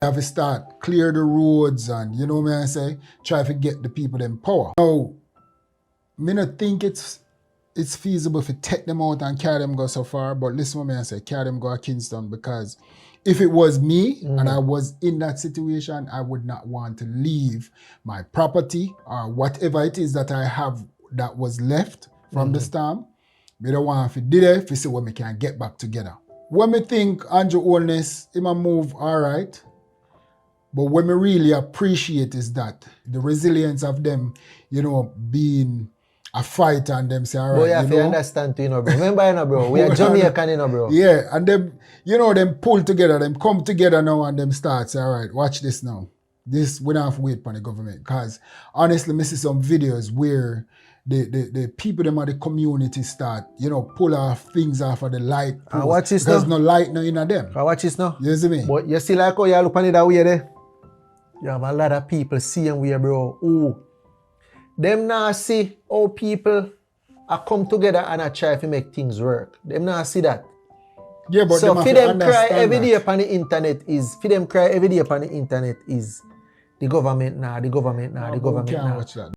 have to start clear the roads and, you know what I say, try to get the people in power. Now, me not think it's feasible to take them out and carry them go so far, but listen what I say, carry them go to Kingston, because if it was me and I was in that situation, I would not want to leave my property or whatever it is that I have that was left from the storm. Me don't want to do it, to see when we can get back together. When me think Andrew Holness, he might move all right, but what me really appreciate is that the resilience of them, you know, being a fighter and them say, all right, bro, you have to understand too, you know, bro. Remember, you know, bro, we are Jamaican, you know, bro. Yeah, and them, you know, them pull together, them come together now and them start say, all right, watch this now. This, we don't have to wait for the government. Because honestly, I see some videos where the people them of the community start, you know, pull off things off of the light. And watch this now. There's no light now in them. And watch this now. You see me? But you see like how you look on it that way there? You have a lot of people seeing where, bro. Ooh. Them now see how people are come together and are try to make things work. Them now see that. Yeah, but so them for them cry every that. day upon the internet is the government now, the government now, the government now. Can't watch that.